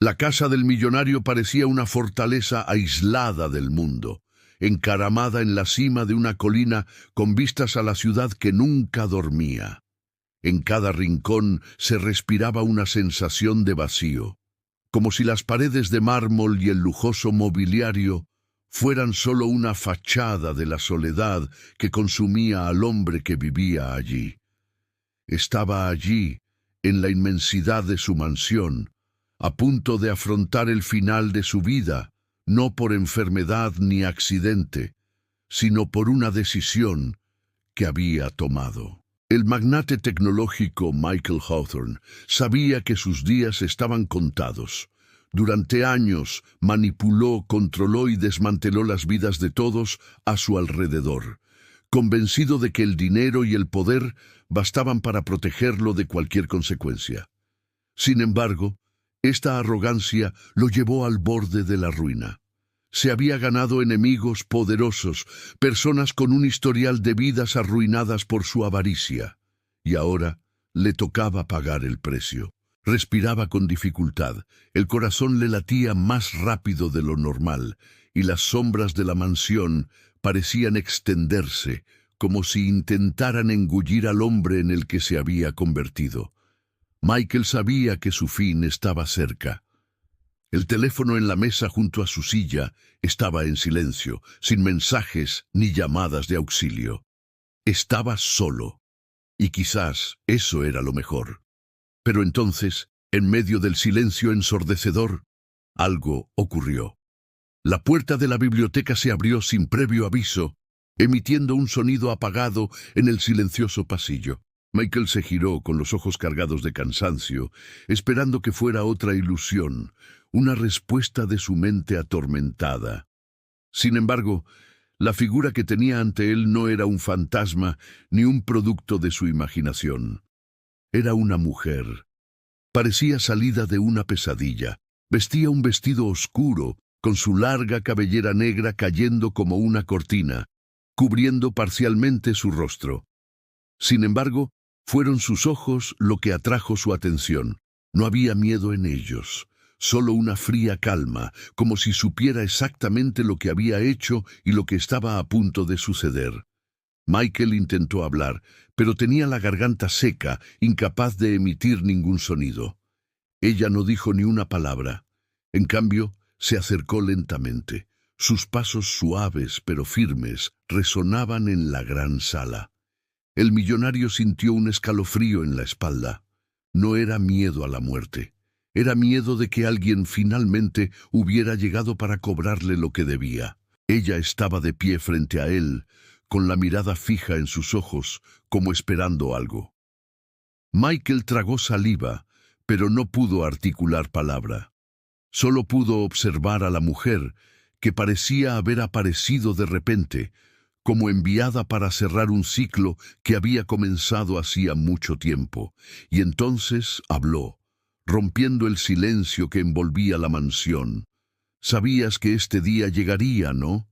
La casa del millonario parecía una fortaleza aislada del mundo, encaramada en la cima de una colina con vistas a la ciudad que nunca dormía. En cada rincón se respiraba una sensación de vacío, como si las paredes de mármol y el lujoso mobiliario fueran solo una fachada de la soledad que consumía al hombre que vivía allí. Estaba allí, en la inmensidad de su mansión, a punto de afrontar el final de su vida, no por enfermedad ni accidente, sino por una decisión que había tomado. El magnate tecnológico Michael Hawthorne sabía que sus días estaban contados. Durante años manipuló, controló y desmanteló las vidas de todos a su alrededor, convencido de que el dinero y el poder bastaban para protegerlo de cualquier consecuencia. Sin embargo, esta arrogancia lo llevó al borde de la ruina. Se había ganado enemigos poderosos, personas con un historial de vidas arruinadas por su avaricia. Y ahora le tocaba pagar el precio. Respiraba con dificultad, el corazón le latía más rápido de lo normal, y las sombras de la mansión parecían extenderse, como si intentaran engullir al hombre en el que se había convertido. Michael sabía que su fin estaba cerca. El teléfono en la mesa junto a su silla estaba en silencio, sin mensajes ni llamadas de auxilio. Estaba solo, y quizás eso era lo mejor. Pero entonces, en medio del silencio ensordecedor, algo ocurrió. La puerta de la biblioteca se abrió sin previo aviso, emitiendo un sonido apagado en el silencioso pasillo. Michael se giró con los ojos cargados de cansancio, esperando que fuera otra ilusión, una respuesta de su mente atormentada. Sin embargo, la figura que tenía ante él no era un fantasma ni un producto de su imaginación. Era una mujer. Parecía salida de una pesadilla. Vestía un vestido oscuro, con su larga cabellera negra cayendo como una cortina, cubriendo parcialmente su rostro. Sin embargo, fueron sus ojos lo que atrajo su atención. No había miedo en ellos, solo una fría calma, como si supiera exactamente lo que había hecho y lo que estaba a punto de suceder. Michael intentó hablar, pero tenía la garganta seca, incapaz de emitir ningún sonido. Ella no dijo ni una palabra. En cambio, se acercó lentamente. Sus pasos suaves pero firmes resonaban en la gran sala. El millonario sintió un escalofrío en la espalda. No era miedo a la muerte. Era miedo de que alguien finalmente hubiera llegado para cobrarle lo que debía. Ella estaba de pie frente a él, con la mirada fija en sus ojos, como esperando algo. Michael tragó saliva, pero no pudo articular palabra. Solo pudo observar a la mujer, que parecía haber aparecido de repente, como enviada para cerrar un ciclo que había comenzado hacía mucho tiempo, y entonces habló, rompiendo el silencio que envolvía la mansión. Sabías que este día llegaría, ¿no?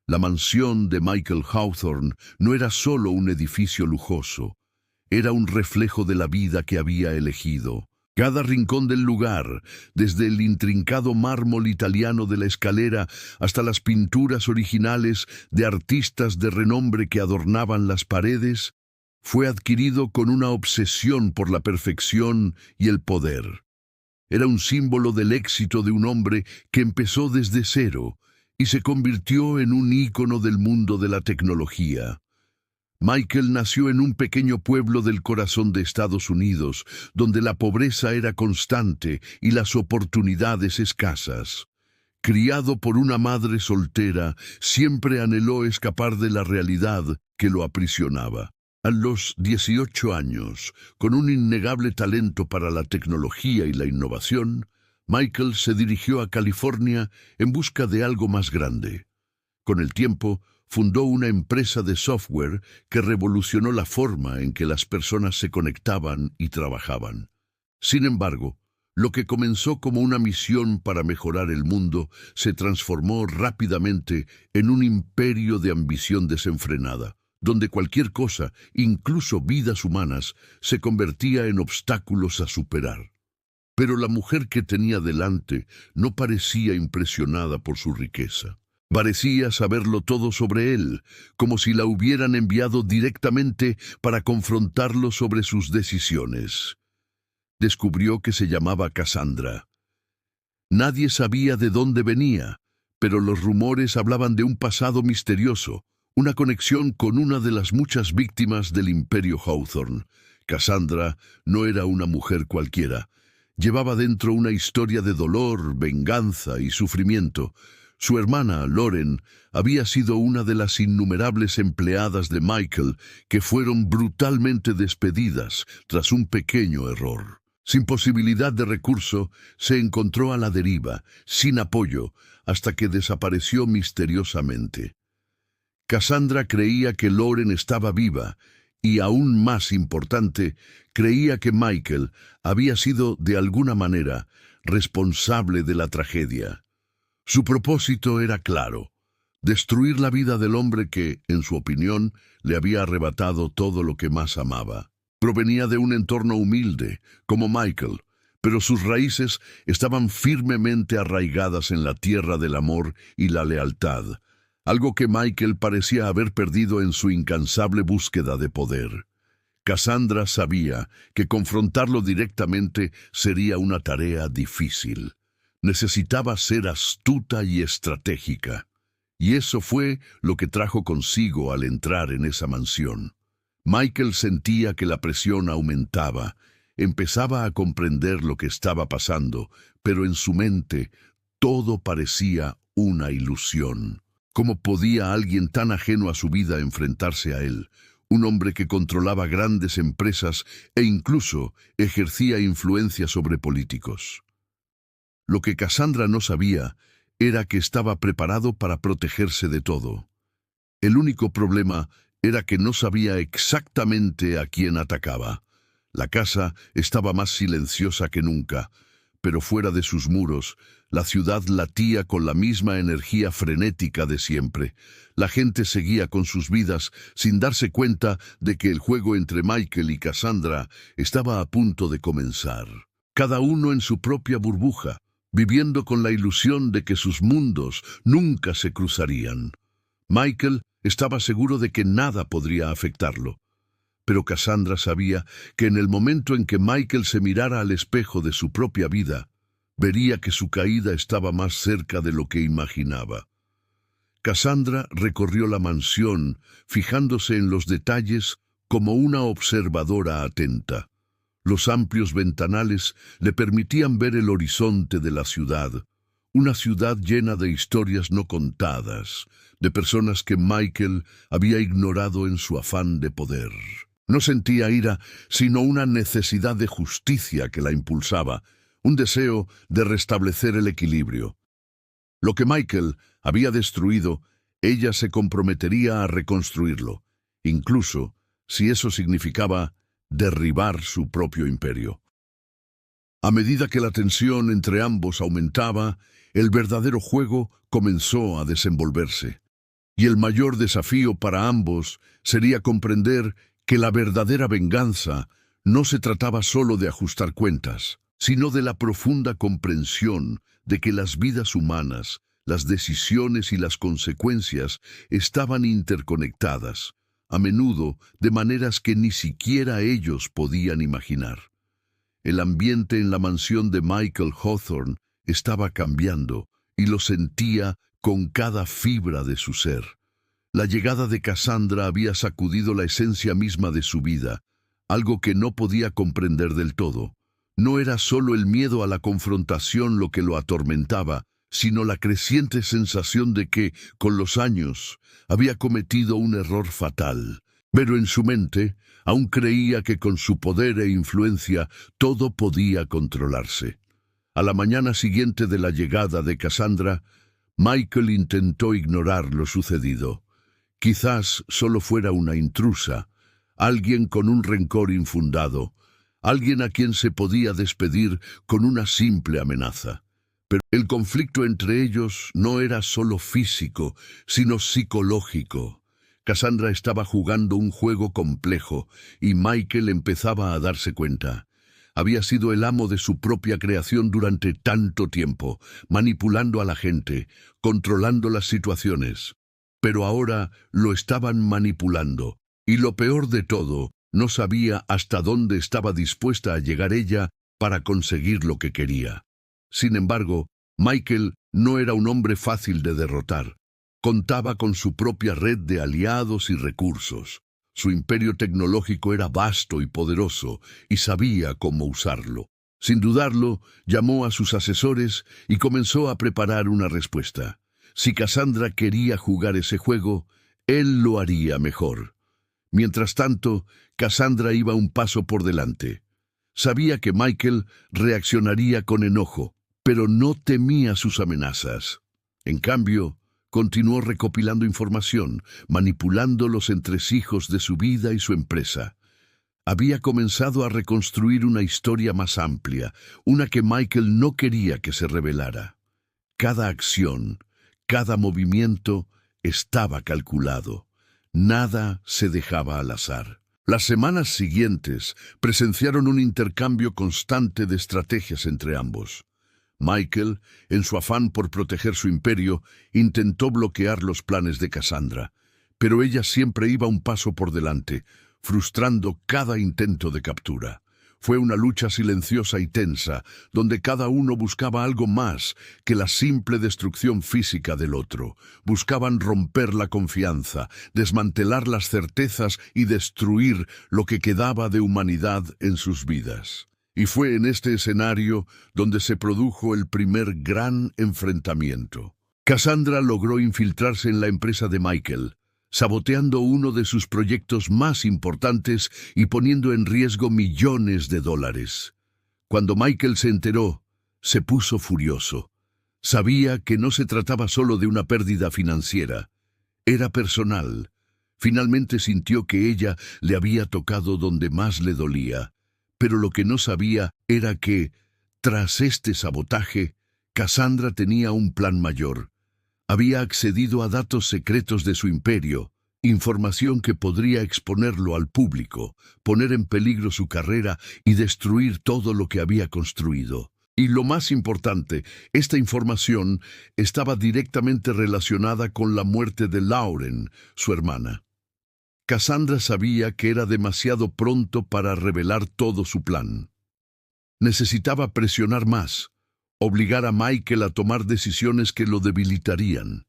La mansión de Michael Hawthorne no era solo un edificio lujoso, era un reflejo de la vida que había elegido. Cada rincón del lugar, desde el intrincado mármol italiano de la escalera hasta las pinturas originales de artistas de renombre que adornaban las paredes, fue adquirido con una obsesión por la perfección y el poder. Era un símbolo del éxito de un hombre que empezó desde cero y se convirtió en un ícono del mundo de la tecnología. Michael nació en un pequeño pueblo del corazón de Estados Unidos, donde la pobreza era constante y las oportunidades escasas. Criado por una madre soltera, siempre anheló escapar de la realidad que lo aprisionaba. A los 18 años, con un innegable talento para la tecnología y la innovación, Michael se dirigió a California en busca de algo más grande. Con el tiempo, fundó una empresa de software que revolucionó la forma en que las personas se conectaban y trabajaban. Sin embargo, lo que comenzó como una misión para mejorar el mundo se transformó rápidamente en un imperio de ambición desenfrenada, donde cualquier cosa, incluso vidas humanas, se convertía en obstáculos a superar. Pero la mujer que tenía delante no parecía impresionada por su riqueza. Parecía saberlo todo sobre él, como si la hubieran enviado directamente para confrontarlo sobre sus decisiones. Descubrió que se llamaba Cassandra. Nadie sabía de dónde venía, pero los rumores hablaban de un pasado misterioso, una conexión con una de las muchas víctimas del Imperio Hawthorne. Cassandra no era una mujer cualquiera. Llevaba dentro una historia de dolor, venganza y sufrimiento. Su hermana, Lauren, había sido una de las innumerables empleadas de Michael que fueron brutalmente despedidas tras un pequeño error. Sin posibilidad de recurso, se encontró a la deriva, sin apoyo, hasta que desapareció misteriosamente. Cassandra creía que Lauren estaba viva, y aún más importante, creía que Michael había sido, de alguna manera, responsable de la tragedia. Su propósito era claro: destruir la vida del hombre que, en su opinión, le había arrebatado todo lo que más amaba. Provenía de un entorno humilde, como Michael, pero sus raíces estaban firmemente arraigadas en la tierra del amor y la lealtad, algo que Michael parecía haber perdido en su incansable búsqueda de poder. Cassandra sabía que confrontarlo directamente sería una tarea difícil. Necesitaba ser astuta y estratégica, y eso fue lo que trajo consigo al entrar en esa mansión. Michael sentía que la presión aumentaba, empezaba a comprender lo que estaba pasando, pero en su mente todo parecía una ilusión. ¿Cómo podía alguien tan ajeno a su vida enfrentarse a él? Un hombre que controlaba grandes empresas e incluso ejercía influencia sobre políticos. Lo que Cassandra no sabía era que estaba preparado para protegerse de todo. El único problema era que no sabía exactamente a quién atacaba. La casa estaba más silenciosa que nunca, pero fuera de sus muros, la ciudad latía con la misma energía frenética de siempre. La gente seguía con sus vidas sin darse cuenta de que el juego entre Michael y Cassandra estaba a punto de comenzar. Cada uno en su propia burbuja, viviendo con la ilusión de que sus mundos nunca se cruzarían. Michael estaba seguro de que nada podría afectarlo, pero Cassandra sabía que en el momento en que Michael se mirara al espejo de su propia vida, vería que su caída estaba más cerca de lo que imaginaba. Cassandra recorrió la mansión, fijándose en los detalles como una observadora atenta. Los amplios ventanales le permitían ver el horizonte de la ciudad, una ciudad llena de historias no contadas, de personas que Michael había ignorado en su afán de poder. No sentía ira, sino una necesidad de justicia que la impulsaba, un deseo de restablecer el equilibrio. Lo que Michael había destruido, ella se comprometería a reconstruirlo, incluso si eso significaba derribar su propio imperio. A medida que la tensión entre ambos aumentaba, el verdadero juego comenzó a desenvolverse. Y el mayor desafío para ambos sería comprender que la verdadera venganza no se trataba solo de ajustar cuentas, sino de la profunda comprensión de que las vidas humanas, las decisiones y las consecuencias estaban interconectadas, a menudo de maneras que ni siquiera ellos podían imaginar. El ambiente en la mansión de Michael Hawthorne estaba cambiando y lo sentía con cada fibra de su ser. La llegada de Cassandra había sacudido la esencia misma de su vida, algo que no podía comprender del todo. No era solo el miedo a la confrontación lo que lo atormentaba, sino la creciente sensación de que, con los años, había cometido un error fatal. Pero en su mente, aún creía que con su poder e influencia todo podía controlarse. A la mañana siguiente de la llegada de Cassandra, Michael intentó ignorar lo sucedido. Quizás solo fuera una intrusa, alguien con un rencor infundado, alguien a quien se podía despedir con una simple amenaza. Pero el conflicto entre ellos no era solo físico, sino psicológico. Cassandra estaba jugando un juego complejo y Michael empezaba a darse cuenta. Había sido el amo de su propia creación durante tanto tiempo, manipulando a la gente, controlando las situaciones. Pero ahora lo estaban manipulando, y lo peor de todo, no sabía hasta dónde estaba dispuesta a llegar ella para conseguir lo que quería. Sin embargo, Michael no era un hombre fácil de derrotar. Contaba con su propia red de aliados y recursos. Su imperio tecnológico era vasto y poderoso, y sabía cómo usarlo. Sin dudarlo, llamó a sus asesores y comenzó a preparar una respuesta. Si Cassandra quería jugar ese juego, él lo haría mejor. Mientras tanto, Cassandra iba un paso por delante. Sabía que Michael reaccionaría con enojo, pero no temía sus amenazas. En cambio, continuó recopilando información, manipulando los entresijos de su vida y su empresa. Había comenzado a reconstruir una historia más amplia, una que Michael no quería que se revelara. Cada acción, cada movimiento estaba calculado. Nada se dejaba al azar. Las semanas siguientes presenciaron un intercambio constante de estrategias entre ambos. Michael, en su afán por proteger su imperio, intentó bloquear los planes de Cassandra, pero ella siempre iba un paso por delante, frustrando cada intento de captura. Fue una lucha silenciosa y tensa, donde cada uno buscaba algo más que la simple destrucción física del otro. Buscaban romper la confianza, desmantelar las certezas y destruir lo que quedaba de humanidad en sus vidas. Y fue en este escenario donde se produjo el primer gran enfrentamiento. Cassandra logró infiltrarse en la empresa de Michael, saboteando uno de sus proyectos más importantes y poniendo en riesgo millones de dólares. Cuando Michael se enteró, se puso furioso. Sabía que no se trataba solo de una pérdida financiera, era personal. Finalmente sintió que ella le había tocado donde más le dolía, pero lo que no sabía era que, tras este sabotaje, Cassandra tenía un plan mayor. Había accedido a datos secretos de su imperio, información que podría exponerlo al público, poner en peligro su carrera y destruir todo lo que había construido. Y lo más importante, esta información estaba directamente relacionada con la muerte de Lauren, su hermana. Cassandra sabía que era demasiado pronto para revelar todo su plan. Necesitaba presionar más, obligar a Michael a tomar decisiones que lo debilitarían.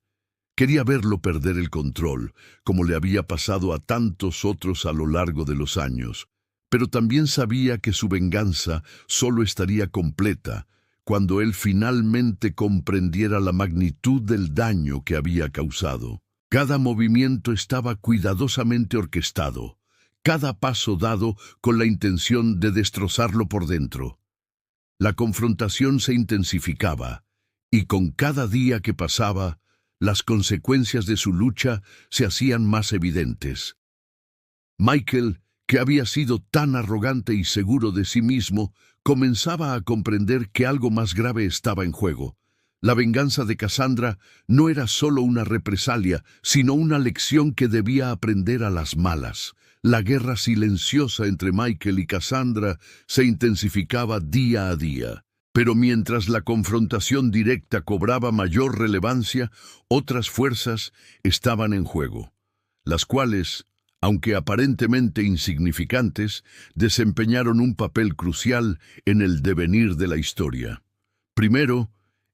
Quería verlo perder el control, como le había pasado a tantos otros a lo largo de los años, pero también sabía que su venganza solo estaría completa cuando él finalmente comprendiera la magnitud del daño que había causado. Cada movimiento estaba cuidadosamente orquestado, cada paso dado con la intención de destrozarlo por dentro. La confrontación se intensificaba, y con cada día que pasaba, las consecuencias de su lucha se hacían más evidentes. Michael, que había sido tan arrogante y seguro de sí mismo, comenzaba a comprender que algo más grave estaba en juego. La venganza de Cassandra no era solo una represalia, sino una lección que debía aprender a las malas. La guerra silenciosa entre Michael y Cassandra se intensificaba día a día. Pero mientras la confrontación directa cobraba mayor relevancia, otras fuerzas estaban en juego, las cuales, aunque aparentemente insignificantes, desempeñaron un papel crucial en el devenir de la historia. Primero,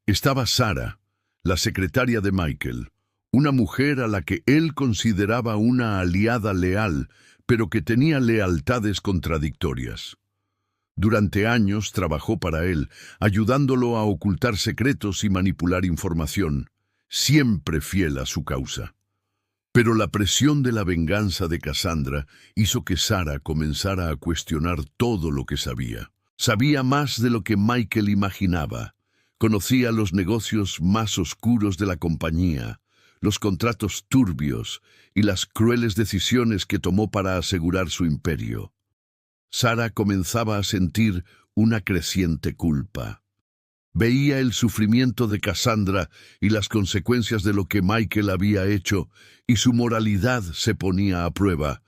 estaba Sarah, la secretaria de Michael, una mujer a la que él consideraba una aliada leal, pero que tenía lealtades contradictorias. Durante años trabajó para él, ayudándolo a ocultar secretos y manipular información, siempre fiel a su causa. Pero la presión de la venganza de Cassandra hizo que Sarah comenzara a cuestionar todo lo que sabía. Sabía más de lo que Michael imaginaba. Conocía los negocios más oscuros de la compañía, los contratos turbios y las crueles decisiones que tomó para asegurar su imperio. Sarah comenzaba a sentir una creciente culpa. Veía el sufrimiento de Cassandra y las consecuencias de lo que Michael había hecho, y su moralidad se ponía a prueba.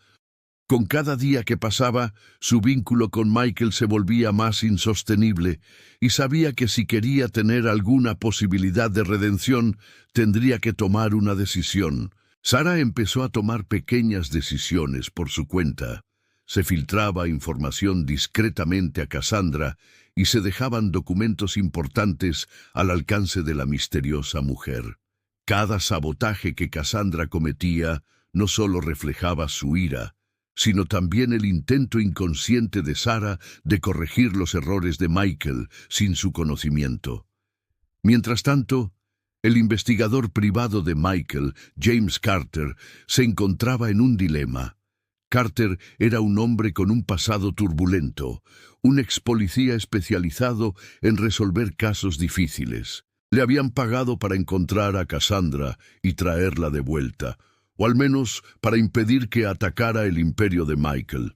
Con cada día que pasaba, su vínculo con Michael se volvía más insostenible y sabía que si quería tener alguna posibilidad de redención, tendría que tomar una decisión. Sarah empezó a tomar pequeñas decisiones por su cuenta. Se filtraba información discretamente a Cassandra y se dejaban documentos importantes al alcance de la misteriosa mujer. Cada sabotaje que Cassandra cometía no solo reflejaba su ira, sino también el intento inconsciente de Sarah de corregir los errores de Michael sin su conocimiento. Mientras tanto, el investigador privado de Michael, James Carter, se encontraba en un dilema. Carter era un hombre con un pasado turbulento, un ex policía especializado en resolver casos difíciles. Le habían pagado para encontrar a Cassandra y traerla de vuelta, o al menos para impedir que atacara el imperio de Michael.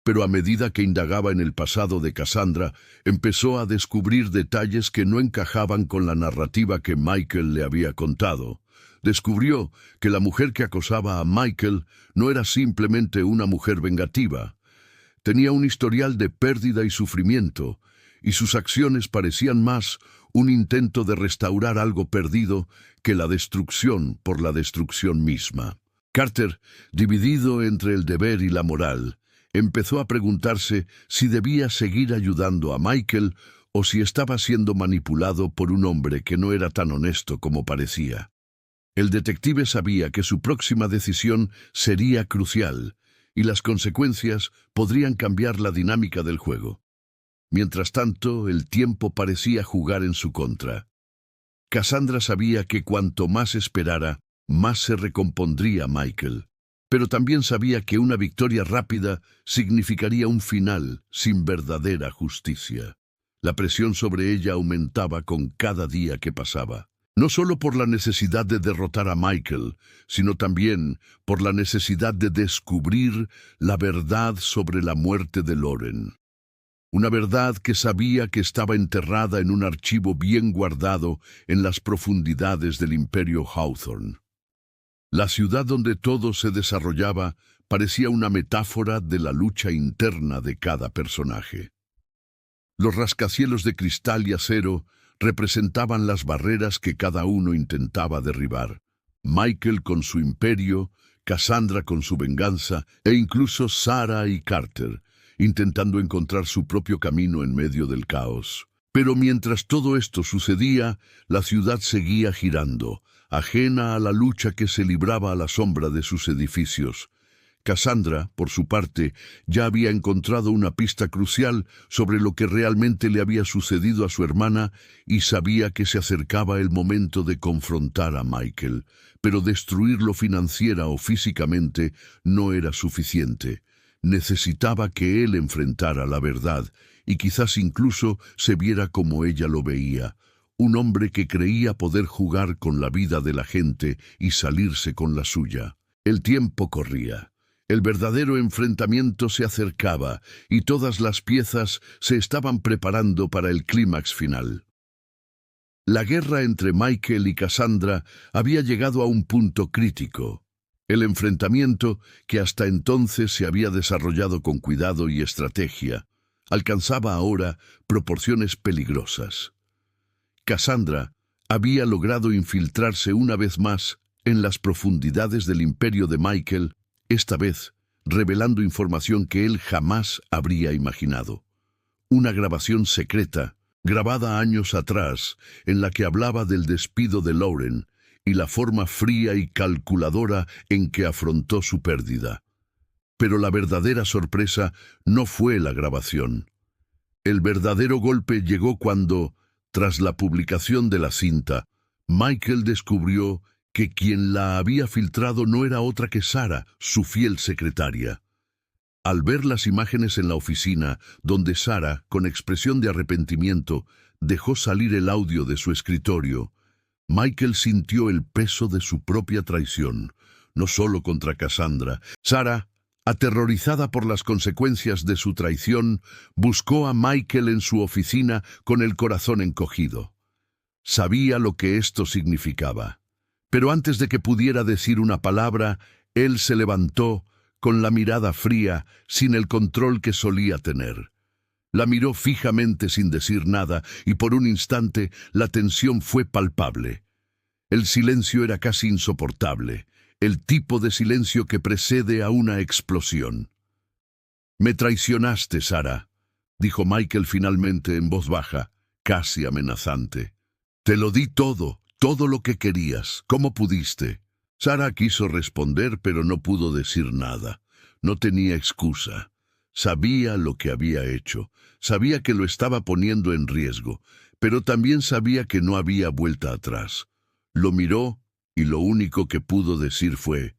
Pero a medida que indagaba en el pasado de Cassandra, empezó a descubrir detalles que no encajaban con la narrativa que Michael le había contado. Descubrió que la mujer que acosaba a Michael no era simplemente una mujer vengativa. Tenía un historial de pérdida y sufrimiento, y sus acciones parecían más un intento de restaurar algo perdido que la destrucción por la destrucción misma. Carter, dividido entre el deber y la moral, empezó a preguntarse si debía seguir ayudando a Michael o si estaba siendo manipulado por un hombre que no era tan honesto como parecía. El detective sabía que su próxima decisión sería crucial y las consecuencias podrían cambiar la dinámica del juego. Mientras tanto, el tiempo parecía jugar en su contra. Cassandra sabía que cuanto más esperara, más se recompondría Michael. Pero también sabía que una victoria rápida significaría un final sin verdadera justicia. La presión sobre ella aumentaba con cada día que pasaba. No solo por la necesidad de derrotar a Michael, sino también por la necesidad de descubrir la verdad sobre la muerte de Lauren. Una verdad que sabía que estaba enterrada en un archivo bien guardado en las profundidades del Imperio Hawthorne. La ciudad donde todo se desarrollaba parecía una metáfora de la lucha interna de cada personaje. Los rascacielos de cristal y acero representaban las barreras que cada uno intentaba derribar. Michael con su imperio, Cassandra con su venganza, e incluso Sarah y Carter, intentando encontrar su propio camino en medio del caos. Pero mientras todo esto sucedía, la ciudad seguía girando, ajena a la lucha que se libraba a la sombra de sus edificios. Cassandra, por su parte, ya había encontrado una pista crucial sobre lo que realmente le había sucedido a su hermana y sabía que se acercaba el momento de confrontar a Michael. Pero destruirlo financiera o físicamente no era suficiente. Necesitaba que él enfrentara la verdad y quizás incluso se viera como ella lo veía. Un hombre que creía poder jugar con la vida de la gente y salirse con la suya. El tiempo corría. El verdadero enfrentamiento se acercaba y todas las piezas se estaban preparando para el clímax final. La guerra entre Michael y Cassandra había llegado a un punto crítico. El enfrentamiento, que hasta entonces se había desarrollado con cuidado y estrategia, alcanzaba ahora proporciones peligrosas. Cassandra había logrado infiltrarse una vez más en las profundidades del imperio de Michael, esta vez revelando información que él jamás habría imaginado. Una grabación secreta, grabada años atrás, en la que hablaba del despido de Lauren y la forma fría y calculadora en que afrontó su pérdida. Pero la verdadera sorpresa no fue la grabación. El verdadero golpe llegó cuando, tras la publicación de la cinta, Michael descubrió que quien la había filtrado no era otra que Sarah, su fiel secretaria. Al ver las imágenes en la oficina, donde Sarah, con expresión de arrepentimiento, dejó salir el audio de su escritorio, Michael sintió el peso de su propia traición, no solo contra Cassandra. Sarah, aterrorizada por las consecuencias de su traición, buscó a Michael en su oficina con el corazón encogido. Sabía lo que esto significaba. Pero antes de que pudiera decir una palabra, él se levantó, con la mirada fría, sin el control que solía tener. La miró fijamente sin decir nada y por un instante la tensión fue palpable. El silencio era casi insoportable, el tipo de silencio que precede a una explosión. «Me traicionaste, Sarah», dijo Michael finalmente en voz baja, casi amenazante. «Te lo di todo, todo lo que querías. ¿Cómo pudiste?» Sarah quiso responder, pero no pudo decir nada. No tenía excusa. Sabía lo que había hecho. Sabía que lo estaba poniendo en riesgo, pero también sabía que no había vuelta atrás. Lo miró y lo único que pudo decir fue: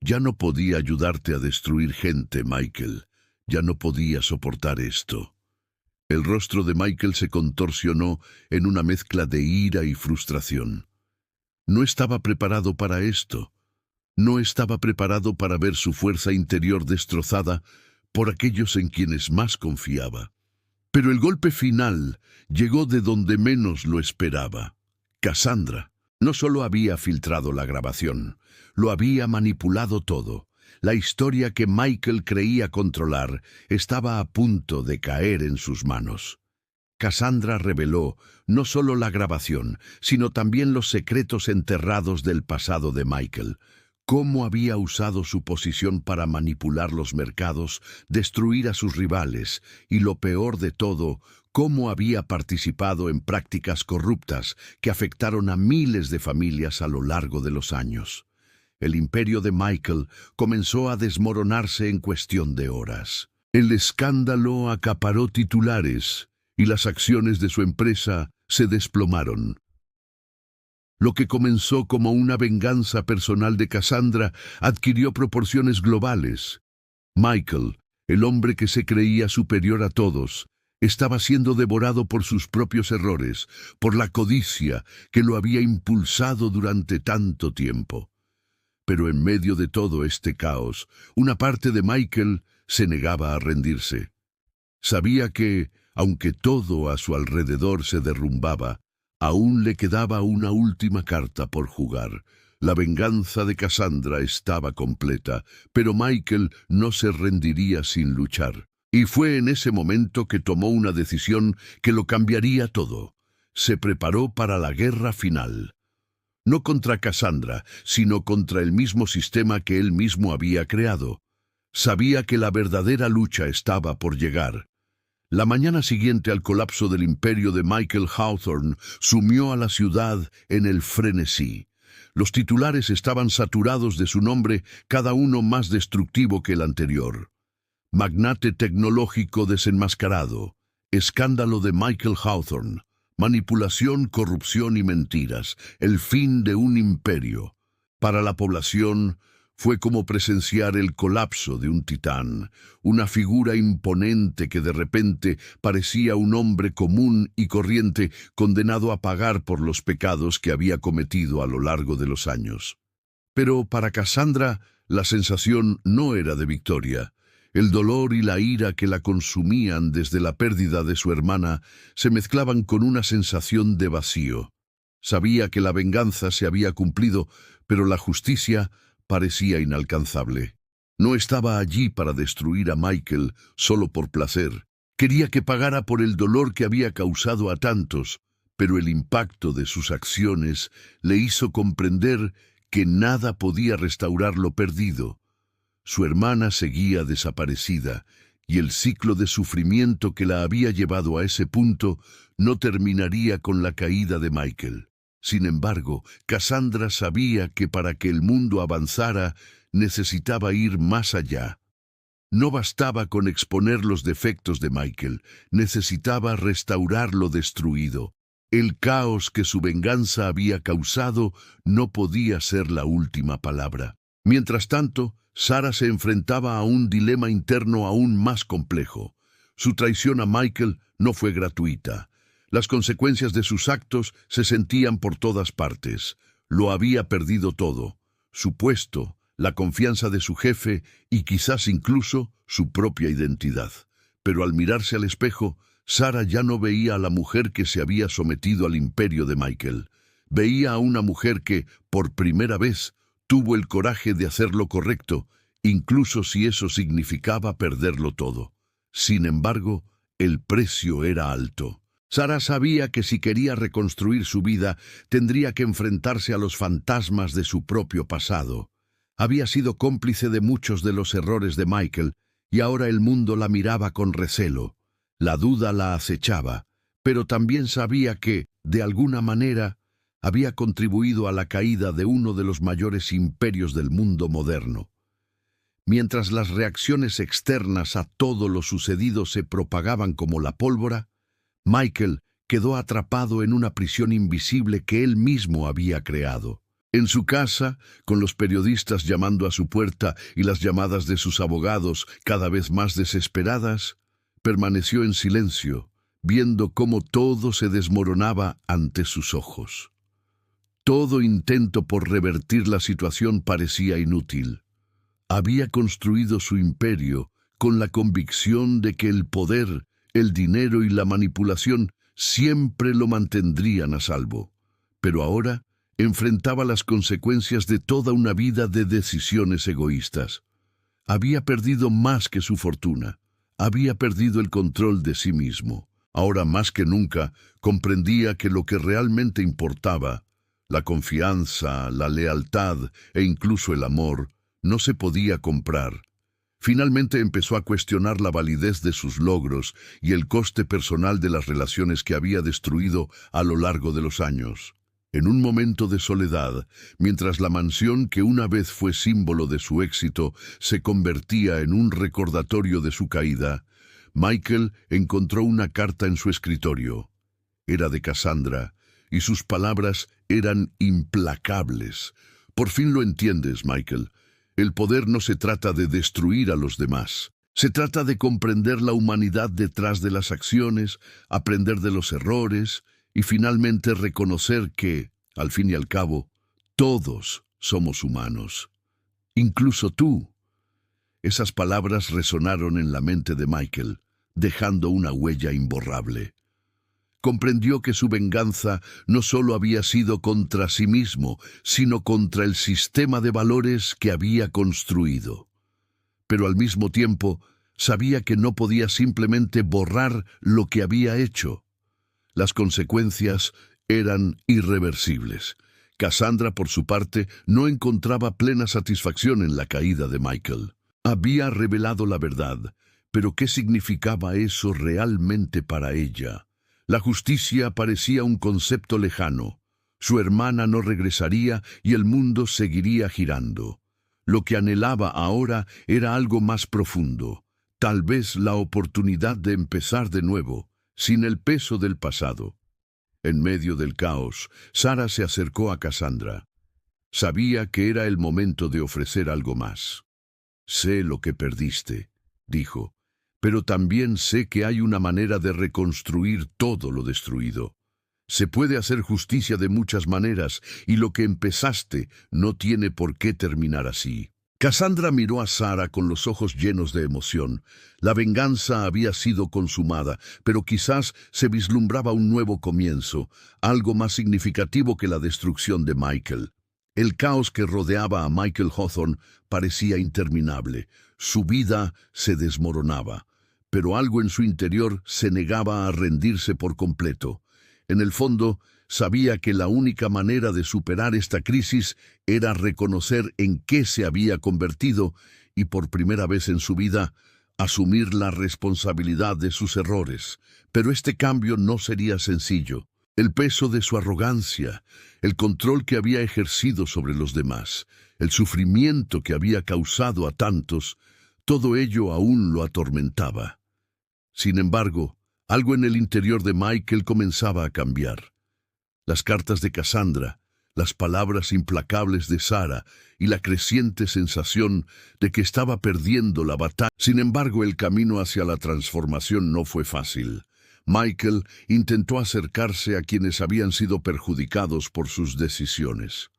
«Ya no podía ayudarte a destruir gente, Michael. Ya no podía soportar esto». El rostro de Michael se contorsionó en una mezcla de ira y frustración. No estaba preparado para esto. No estaba preparado para ver su fuerza interior destrozada por aquellos en quienes más confiaba. Pero el golpe final llegó de donde menos lo esperaba. Cassandra no solo había filtrado la grabación, lo había manipulado todo. La historia que Michael creía controlar estaba a punto de caer en sus manos. Cassandra reveló no solo la grabación, sino también los secretos enterrados del pasado de Michael. Cómo había usado su posición para manipular los mercados, destruir a sus rivales, y lo peor de todo, cómo había participado en prácticas corruptas que afectaron a miles de familias a lo largo de los años. El imperio de Michael comenzó a desmoronarse en cuestión de horas. El escándalo acaparó titulares y las acciones de su empresa se desplomaron. Lo que comenzó como una venganza personal de Cassandra adquirió proporciones globales. Michael, el hombre que se creía superior a todos, estaba siendo devorado por sus propios errores, por la codicia que lo había impulsado durante tanto tiempo. Pero en medio de todo este caos, una parte de Michael se negaba a rendirse. Sabía que, aunque todo a su alrededor se derrumbaba, aún le quedaba una última carta por jugar. La venganza de Cassandra estaba completa, pero Michael no se rendiría sin luchar. Y fue en ese momento que tomó una decisión que lo cambiaría todo. Se preparó para la guerra final. No contra Cassandra, sino contra el mismo sistema que él mismo había creado. Sabía que la verdadera lucha estaba por llegar. La mañana siguiente al colapso del imperio de Michael Hawthorne sumió a la ciudad en el frenesí. Los titulares estaban saturados de su nombre, cada uno más destructivo que el anterior. Magnate tecnológico desenmascarado, escándalo de Michael Hawthorne, manipulación, corrupción y mentiras, el fin de un imperio. Para la población fue como presenciar el colapso de un titán, una figura imponente que de repente parecía un hombre común y corriente condenado a pagar por los pecados que había cometido a lo largo de los años. Pero para Cassandra la sensación no era de victoria. El dolor y la ira que la consumían desde la pérdida de su hermana se mezclaban con una sensación de vacío. Sabía que la venganza se había cumplido, pero la justicia parecía inalcanzable. No estaba allí para destruir a Michael solo por placer. Quería que pagara por el dolor que había causado a tantos, pero el impacto de sus acciones le hizo comprender que nada podía restaurar lo perdido. Su hermana seguía desaparecida, y el ciclo de sufrimiento que la había llevado a ese punto no terminaría con la caída de Michael. Sin embargo, Cassandra sabía que para que el mundo avanzara necesitaba ir más allá. No bastaba con exponer los defectos de Michael, necesitaba restaurar lo destruido. El caos que su venganza había causado no podía ser la última palabra. Mientras tanto, Sarah se enfrentaba a un dilema interno aún más complejo. Su traición a Michael no fue gratuita. Las consecuencias de sus actos se sentían por todas partes. Lo había perdido todo: su puesto, la confianza de su jefe y quizás incluso su propia identidad. Pero al mirarse al espejo, Sarah ya no veía a la mujer que se había sometido al imperio de Michael. Veía a una mujer que, por primera vez, tuvo el coraje de hacer lo correcto incluso si eso significaba perderlo todo. Sin embargo, el precio era alto. Sarah sabía que si quería reconstruir su vida, tendría que enfrentarse a los fantasmas de su propio pasado. Había sido cómplice de muchos de los errores de Michael, y ahora el mundo la miraba con recelo. La duda la acechaba, pero también sabía que, de alguna manera, había contribuido a la caída de uno de los mayores imperios del mundo moderno. Mientras las reacciones externas a todo lo sucedido se propagaban como la pólvora, Michael quedó atrapado en una prisión invisible que él mismo había creado. En su casa, con los periodistas llamando a su puerta y las llamadas de sus abogados cada vez más desesperadas, permaneció en silencio, viendo cómo todo se desmoronaba ante sus ojos. Todo intento por revertir la situación parecía inútil. Había construido su imperio con la convicción de que el poder, el dinero y la manipulación siempre lo mantendrían a salvo. Pero ahora enfrentaba las consecuencias de toda una vida de decisiones egoístas. Había perdido más que su fortuna. Había perdido el control de sí mismo. Ahora más que nunca comprendía que lo que realmente importaba, la confianza, la lealtad e incluso el amor, no se podía comprar. Finalmente empezó a cuestionar la validez de sus logros y el coste personal de las relaciones que había destruido a lo largo de los años. En un momento de soledad, mientras la mansión que una vez fue símbolo de su éxito se convertía en un recordatorio de su caída, Michael encontró una carta en su escritorio. Era de Cassandra, y sus palabras eran implacables. «Por fin lo entiendes, Michael. El poder no se trata de destruir a los demás. Se trata de comprender la humanidad detrás de las acciones, aprender de los errores y finalmente reconocer que, al fin y al cabo, todos somos humanos. Incluso tú». Esas palabras resonaron en la mente de Michael, dejando una huella imborrable. Comprendió que su venganza no solo había sido contra sí mismo, sino contra el sistema de valores que había construido. Pero al mismo tiempo, sabía que no podía simplemente borrar lo que había hecho. Las consecuencias eran irreversibles. Cassandra, por su parte, no encontraba plena satisfacción en la caída de Michael. Había revelado la verdad, pero ¿qué significaba eso realmente para ella? La justicia parecía un concepto lejano. Su hermana no regresaría y el mundo seguiría girando. Lo que anhelaba ahora era algo más profundo, tal vez la oportunidad de empezar de nuevo, sin el peso del pasado. En medio del caos, Sarah se acercó a Cassandra. Sabía que era el momento de ofrecer algo más. «Sé lo que perdiste», dijo, «pero también sé que hay una manera de reconstruir todo lo destruido. Se puede hacer justicia de muchas maneras, y lo que empezaste no tiene por qué terminar así». Cassandra miró a Sarah con los ojos llenos de emoción. La venganza había sido consumada, pero quizás se vislumbraba un nuevo comienzo, algo más significativo que la destrucción de Michael. El caos que rodeaba a Michael Hawthorne parecía interminable. Su vida se desmoronaba, pero algo en su interior se negaba a rendirse por completo. En el fondo, sabía que la única manera de superar esta crisis era reconocer en qué se había convertido y, por primera vez en su vida, asumir la responsabilidad de sus errores. Pero este cambio no sería sencillo. El peso de su arrogancia, el control que había ejercido sobre los demás, el sufrimiento que había causado a tantos, todo ello aún lo atormentaba. Sin embargo, algo en el interior de Michael comenzaba a cambiar. Las cartas de Cassandra, las palabras implacables de Sarah y la creciente sensación de que estaba perdiendo la batalla. Sin embargo, el camino hacia la transformación no fue fácil. Michael intentó acercarse a quienes habían sido perjudicados por sus decisiones.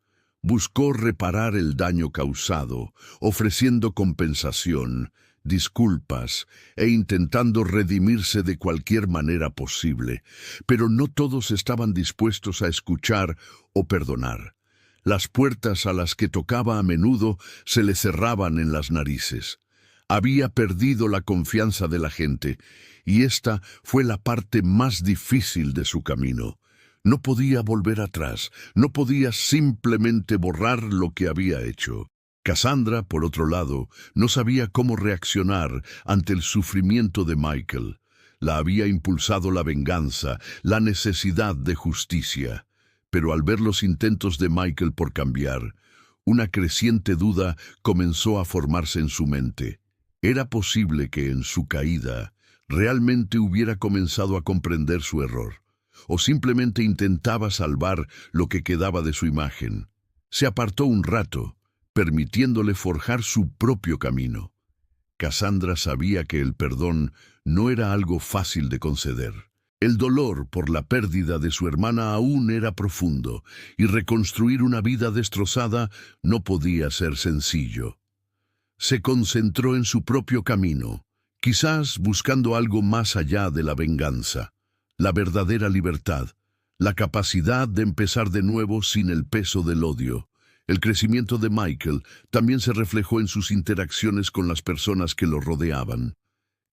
Buscó reparar el daño causado, ofreciendo compensación, disculpas e intentando redimirse de cualquier manera posible, pero no todos estaban dispuestos a escuchar o perdonar. Las puertas a las que tocaba a menudo se le cerraban en las narices. Había perdido la confianza de la gente, y esta fue la parte más difícil de su camino. No podía volver atrás, no podía simplemente borrar lo que había hecho. Cassandra, por otro lado, no sabía cómo reaccionar ante el sufrimiento de Michael. La había impulsado la venganza, la necesidad de justicia. Pero al ver los intentos de Michael por cambiar, una creciente duda comenzó a formarse en su mente. ¿Era posible que en su caída realmente hubiera comenzado a comprender su error? ¿O simplemente intentaba salvar lo que quedaba de su imagen? Se apartó un rato, permitiéndole forjar su propio camino. Cassandra sabía que el perdón no era algo fácil de conceder. El dolor por la pérdida de su hermana aún era profundo, y reconstruir una vida destrozada no podía ser sencillo. Se concentró en su propio camino, quizás buscando algo más allá de la venganza, la verdadera libertad, la capacidad de empezar de nuevo sin el peso del odio. El crecimiento de Michael también se reflejó en sus interacciones con las personas que lo rodeaban.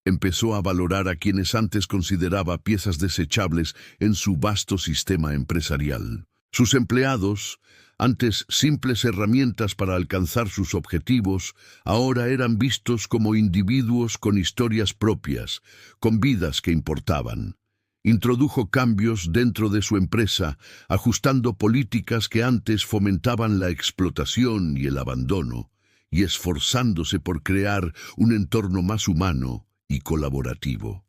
Empezó a valorar a quienes antes consideraba piezas desechables en su vasto sistema empresarial. Sus empleados, antes simples herramientas para alcanzar sus objetivos, ahora eran vistos como individuos con historias propias, con vidas que importaban. Introdujo cambios dentro de su empresa, ajustando políticas que antes fomentaban la explotación y el abandono, y esforzándose por crear un entorno más humano y colaborativo.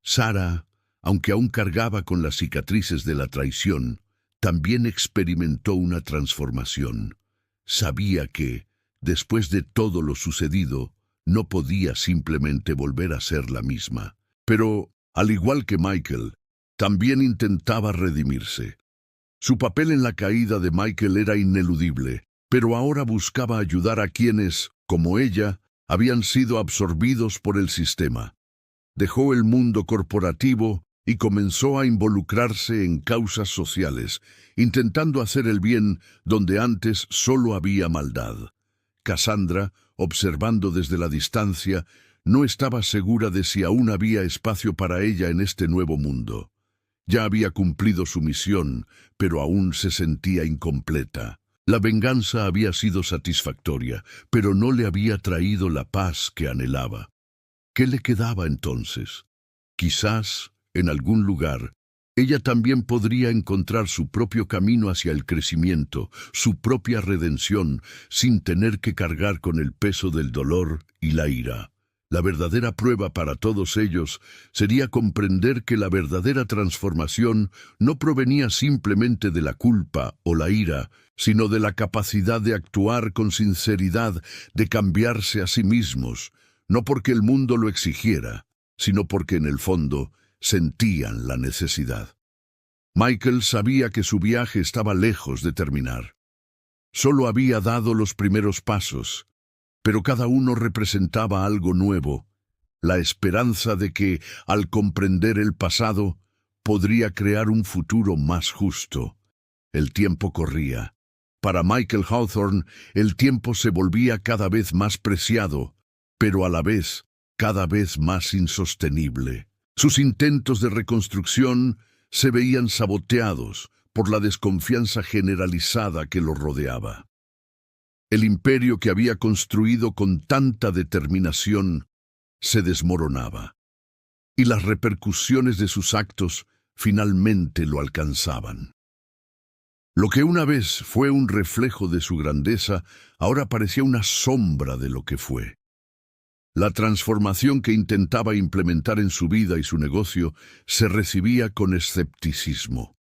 Sarah, aunque aún cargaba con las cicatrices de la traición, también experimentó una transformación. Sabía que, después de todo lo sucedido, no podía simplemente volver a ser la misma. Pero, al igual que Michael, también intentaba redimirse. Su papel en la caída de Michael era ineludible, pero ahora buscaba ayudar a quienes, como ella, habían sido absorbidos por el sistema. Dejó el mundo corporativo y comenzó a involucrarse en causas sociales, intentando hacer el bien donde antes solo había maldad. Cassandra, observando desde la distancia, no estaba segura de si aún había espacio para ella en este nuevo mundo. Ya había cumplido su misión, pero aún se sentía incompleta. La venganza había sido satisfactoria, pero no le había traído la paz que anhelaba. ¿Qué le quedaba entonces? Quizás, en algún lugar, ella también podría encontrar su propio camino hacia el crecimiento, su propia redención, sin tener que cargar con el peso del dolor y la ira. La verdadera prueba para todos ellos sería comprender que la verdadera transformación no provenía simplemente de la culpa o la ira, sino de la capacidad de actuar con sinceridad, de cambiarse a sí mismos, no porque el mundo lo exigiera, sino porque en el fondo sentían la necesidad. Michael sabía que su viaje estaba lejos de terminar. Solo había dado los primeros pasos, pero cada uno representaba algo nuevo, la esperanza de que, al comprender el pasado, podría crear un futuro más justo. El tiempo corría. Para Michael Hawthorne, el tiempo se volvía cada vez más preciado, pero a la vez cada vez más insostenible. Sus intentos de reconstrucción se veían saboteados por la desconfianza generalizada que lo rodeaba. El imperio que había construido con tanta determinación se desmoronaba, y las repercusiones de sus actos finalmente lo alcanzaban. Lo que una vez fue un reflejo de su grandeza, ahora parecía una sombra de lo que fue. La transformación que intentaba implementar en su vida y su negocio se recibía con escepticismo.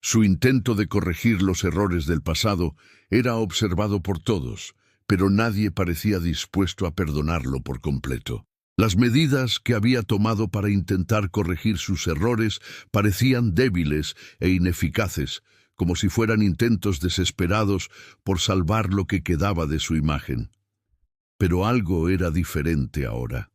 Su intento de corregir los errores del pasado era observado por todos, pero nadie parecía dispuesto a perdonarlo por completo. Las medidas que había tomado para intentar corregir sus errores parecían débiles e ineficaces, como si fueran intentos desesperados por salvar lo que quedaba de su imagen. Pero algo era diferente ahora.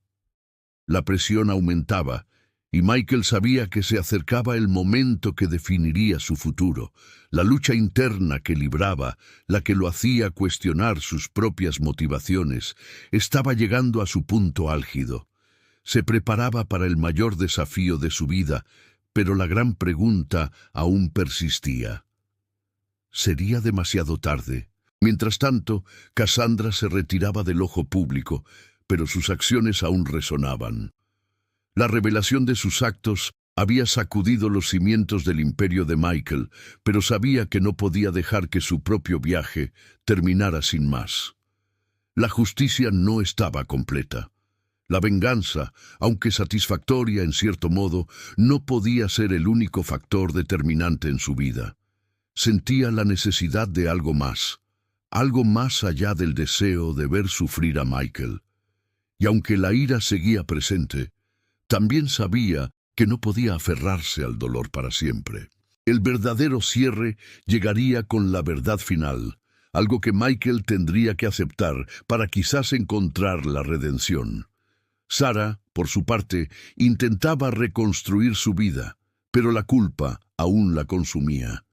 La presión aumentaba, Y Michael sabía que se acercaba el momento que definiría su futuro. La lucha interna que libraba, la que lo hacía cuestionar sus propias motivaciones, estaba llegando a su punto álgido. Se preparaba para el mayor desafío de su vida, pero la gran pregunta aún persistía. ¿Sería demasiado tarde? Mientras tanto, Cassandra se retiraba del ojo público, pero sus acciones aún resonaban. La revelación de sus actos había sacudido los cimientos del imperio de Michael, pero sabía que no podía dejar que su propio viaje terminara sin más. La justicia no estaba completa. La venganza, aunque satisfactoria en cierto modo, no podía ser el único factor determinante en su vida. Sentía la necesidad de algo más allá del deseo de ver sufrir a Michael. Y aunque la ira seguía presente, también sabía que no podía aferrarse al dolor para siempre. El verdadero cierre llegaría con la verdad final, algo que Michael tendría que aceptar para quizás encontrar la redención. Sarah, por su parte, intentaba reconstruir su vida, pero la culpa aún la consumía.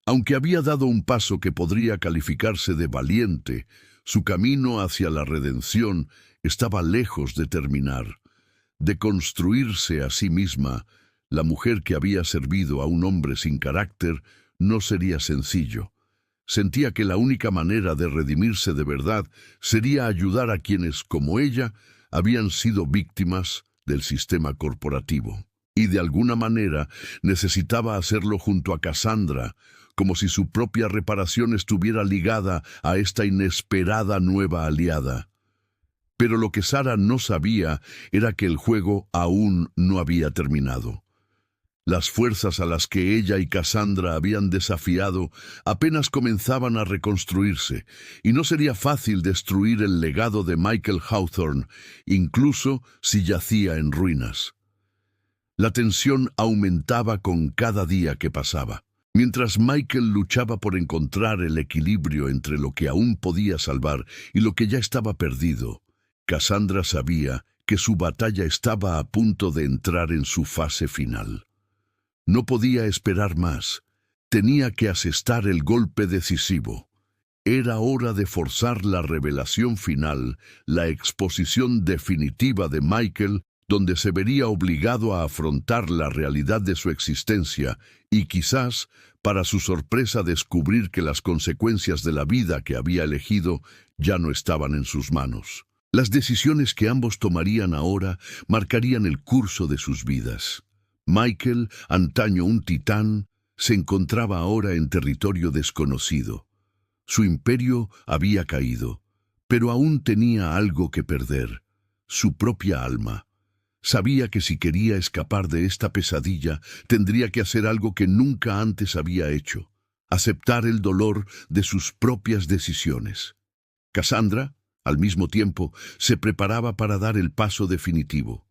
Aunque había dado un paso que podría calificarse de valiente, su camino hacia la redención estaba lejos de terminar. De construirse a sí misma, la mujer que había servido a un hombre sin carácter no sería sencillo. Sentía que la única manera de redimirse de verdad sería ayudar a quienes, como ella, habían sido víctimas del sistema corporativo. Y de alguna manera necesitaba hacerlo junto a Cassandra, como si su propia reparación estuviera ligada a esta inesperada nueva aliada. Pero lo que Sarah no sabía era que el juego aún no había terminado. Las fuerzas a las que ella y Cassandra habían desafiado apenas comenzaban a reconstruirse, y no sería fácil destruir el legado de Michael Hawthorne, incluso si yacía en ruinas. La tensión aumentaba con cada día que pasaba. Mientras Michael luchaba por encontrar el equilibrio entre lo que aún podía salvar y lo que ya estaba perdido, Cassandra sabía que su batalla estaba a punto de entrar en su fase final. No podía esperar más. Tenía que asestar el golpe decisivo. Era hora de forzar la revelación final, la exposición definitiva de Michael, donde se vería obligado a afrontar la realidad de su existencia y quizás, para su sorpresa, descubrir que las consecuencias de la vida que había elegido ya no estaban en sus manos. Las decisiones que ambos tomarían ahora marcarían el curso de sus vidas. Michael, antaño un titán, se encontraba ahora en territorio desconocido. Su imperio había caído, pero aún tenía algo que perder: su propia alma. Sabía que si quería escapar de esta pesadilla, tendría que hacer algo que nunca antes había hecho: aceptar el dolor de sus propias decisiones. Cassandra, al mismo tiempo, se preparaba para dar el paso definitivo.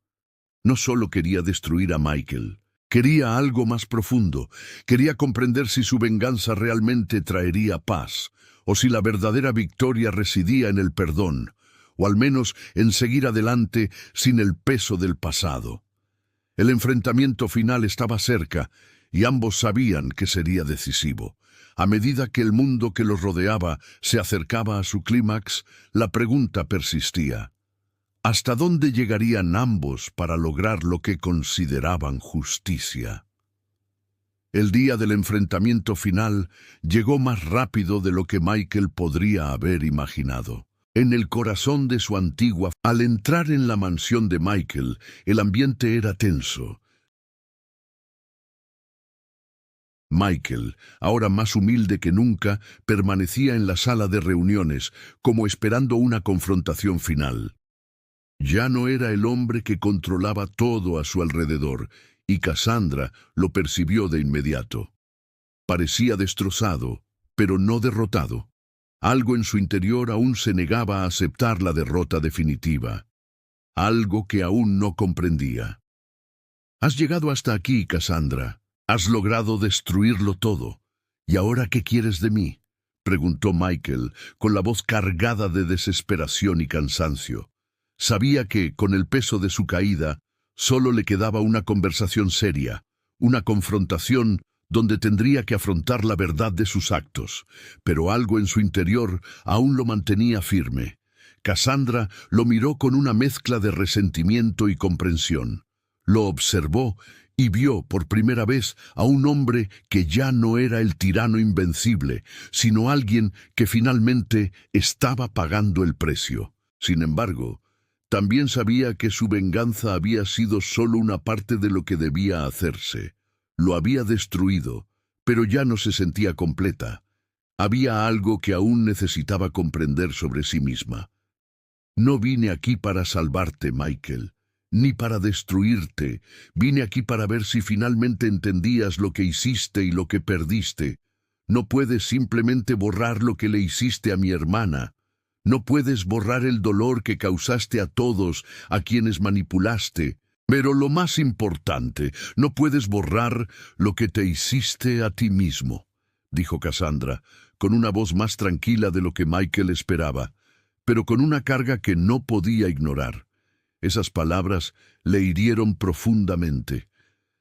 No solo quería destruir a Michael, quería algo más profundo. Quería comprender si su venganza realmente traería paz, o si la verdadera victoria residía en el perdón, o al menos en seguir adelante sin el peso del pasado. El enfrentamiento final estaba cerca, y ambos sabían que sería decisivo. A medida que el mundo que los rodeaba se acercaba a su clímax, la pregunta persistía: ¿hasta dónde llegarían ambos para lograr lo que consideraban justicia? El día del enfrentamiento final llegó más rápido de lo que Michael podría haber imaginado. En el corazón de su antigua, al entrar en la mansión de Michael, el ambiente era tenso. Michael, ahora más humilde que nunca, permanecía en la sala de reuniones, como esperando una confrontación final. Ya no era el hombre que controlaba todo a su alrededor, y Cassandra lo percibió de inmediato. Parecía destrozado, pero no derrotado. Algo en su interior aún se negaba a aceptar la derrota definitiva. Algo que aún no comprendía. «Has llegado hasta aquí, Cassandra. Has logrado destruirlo todo. ¿Y ahora qué quieres de mí?», preguntó Michael, con la voz cargada de desesperación y cansancio. Sabía que, con el peso de su caída, Solo le quedaba una conversación seria, una confrontación donde tendría que afrontar la verdad de sus actos, pero algo en su interior aún lo mantenía firme. Cassandra lo miró con una mezcla de resentimiento y comprensión. Lo observó y vio por primera vez a un hombre que ya no era el tirano invencible, sino alguien que finalmente estaba pagando el precio. Sin embargo, también sabía que su venganza había sido solo una parte de lo que debía hacerse. Lo había destruido, pero ya no se sentía completa. Había algo que aún necesitaba comprender sobre sí misma. No vine aquí para salvarte, Michael, ni para destruirte. Vine aquí para ver si finalmente entendías lo que hiciste y lo que perdiste. No puedes simplemente borrar lo que le hiciste a mi hermana. No puedes borrar el dolor que causaste a todos a quienes manipulaste. Pero lo más importante, no puedes borrar lo que te hiciste a ti mismo, dijo Cassandra, con una voz más tranquila de lo que Michael esperaba, pero con una carga que no podía ignorar. Esas palabras le hirieron profundamente.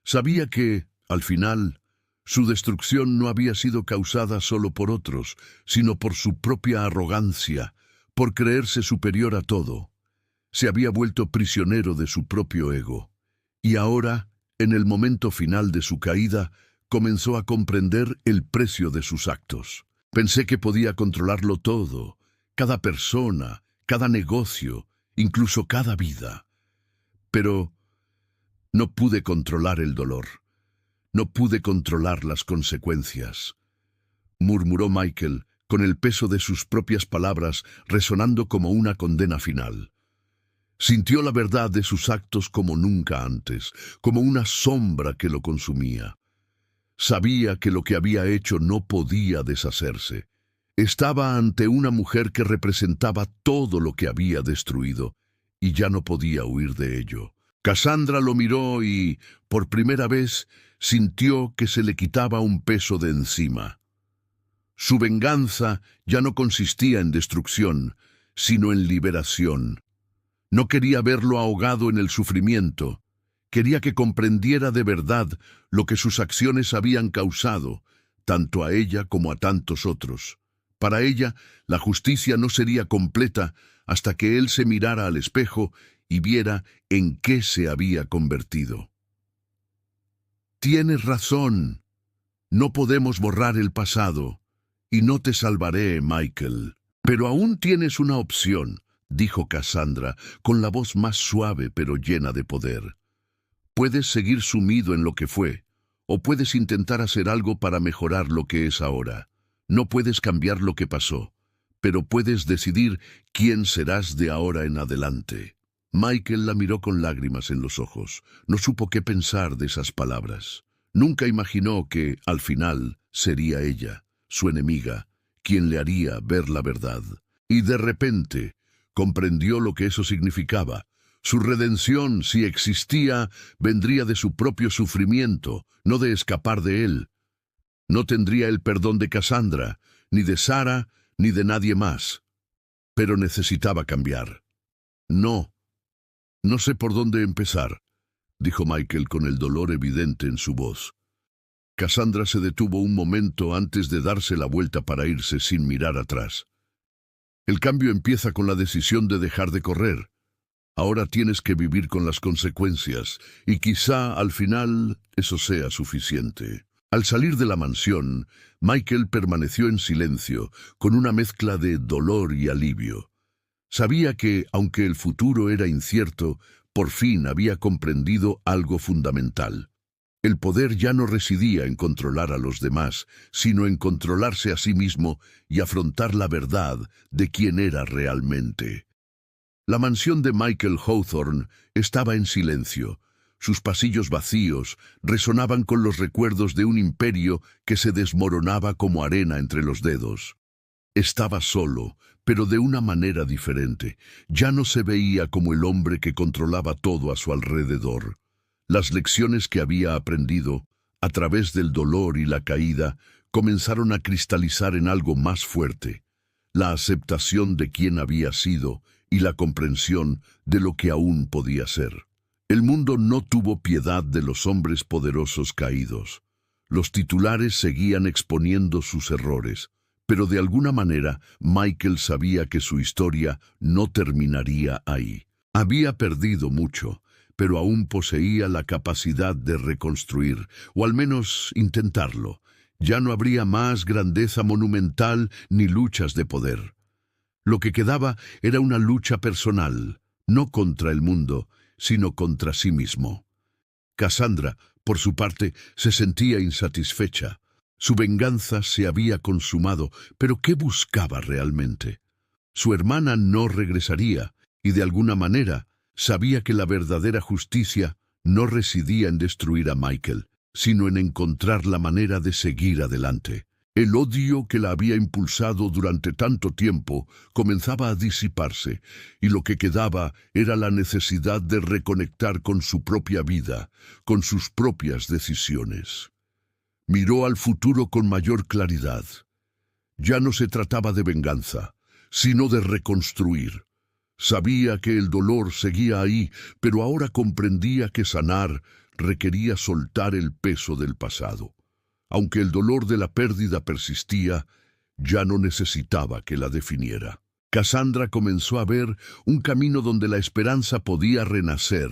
Sabía que, al final, su destrucción no había sido causada solo por otros, sino por su propia arrogancia, por creerse superior a todo. Se había vuelto prisionero de su propio ego. Y ahora, en el momento final de su caída, comenzó a comprender el precio de sus actos. Pensé que podía controlarlo todo, cada persona, cada negocio, incluso cada vida. Pero no pude controlar el dolor. No pude controlar las consecuencias, murmuró Michael, con el peso de sus propias palabras resonando como una condena final. Sintió la verdad de sus actos como nunca antes, como una sombra que lo consumía. Sabía que lo que había hecho no podía deshacerse. Estaba ante una mujer que representaba todo lo que había destruido, y ya no podía huir de ello. Cassandra lo miró y, por primera vez, sintió que se le quitaba un peso de encima. Su venganza ya no consistía en destrucción, sino en liberación. No quería verlo ahogado en el sufrimiento. Quería que comprendiera de verdad lo que sus acciones habían causado, tanto a ella como a tantos otros. Para ella, la justicia no sería completa hasta que él se mirara al espejo y viera en qué se había convertido. Tienes razón. No podemos borrar el pasado, y no te salvaré, Michael. Pero aún tienes una opción, dijo Cassandra, con la voz más suave pero llena de poder. Puedes seguir sumido en lo que fue, o puedes intentar hacer algo para mejorar lo que es ahora. No puedes cambiar lo que pasó, pero puedes decidir quién serás de ahora en adelante. Michael la miró con lágrimas en los ojos. No supo qué pensar de esas palabras. Nunca imaginó que, al final, sería ella, su enemiga, quien le haría ver la verdad. Y de repente, comprendió lo que eso significaba. Su redención, si existía, vendría de su propio sufrimiento, no de escapar de él. No tendría el perdón de Cassandra, ni de Sarah, ni de nadie más. Pero necesitaba cambiar. No sé por dónde empezar, dijo Michael con el dolor evidente en su voz. Cassandra se detuvo un momento antes de darse la vuelta para irse sin mirar atrás. El cambio empieza con la decisión de dejar de correr. Ahora tienes que vivir con las consecuencias, y quizá al final eso sea suficiente. Al salir de la mansión, Michael permaneció en silencio, con una mezcla de dolor y alivio. Sabía que, aunque el futuro era incierto, por fin había comprendido algo fundamental. El poder ya no residía en controlar a los demás, sino en controlarse a sí mismo y afrontar la verdad de quién era realmente. La mansión de Michael Hawthorne estaba en silencio. Sus pasillos vacíos resonaban con los recuerdos de un imperio que se desmoronaba como arena entre los dedos. Estaba solo, pero de una manera diferente. Ya no se veía como el hombre que controlaba todo a su alrededor. Las lecciones que había aprendido, a través del dolor y la caída, comenzaron a cristalizar en algo más fuerte: la aceptación de quién había sido y la comprensión de lo que aún podía ser. El mundo no tuvo piedad de los hombres poderosos caídos. Los titulares seguían exponiendo sus errores, pero de alguna manera Michael sabía que su historia no terminaría ahí. Había perdido mucho, pero aún poseía la capacidad de reconstruir, o al menos intentarlo. Ya no habría más grandeza monumental ni luchas de poder. Lo que quedaba era una lucha personal, no contra el mundo, sino contra sí mismo. Cassandra, por su parte, se sentía insatisfecha. Su venganza se había consumado, pero ¿qué buscaba realmente? Su hermana no regresaría, y de alguna manera sabía que la verdadera justicia no residía en destruir a Michael, sino en encontrar la manera de seguir adelante. El odio que la había impulsado durante tanto tiempo comenzaba a disiparse, y lo que quedaba era la necesidad de reconectar con su propia vida, con sus propias decisiones. Miró al futuro con mayor claridad. Ya no se trataba de venganza, sino de reconstruir. Sabía que el dolor seguía ahí, pero ahora comprendía que sanar requería soltar el peso del pasado. Aunque el dolor de la pérdida persistía, ya no necesitaba que la definiera. Cassandra comenzó a ver un camino donde la esperanza podía renacer.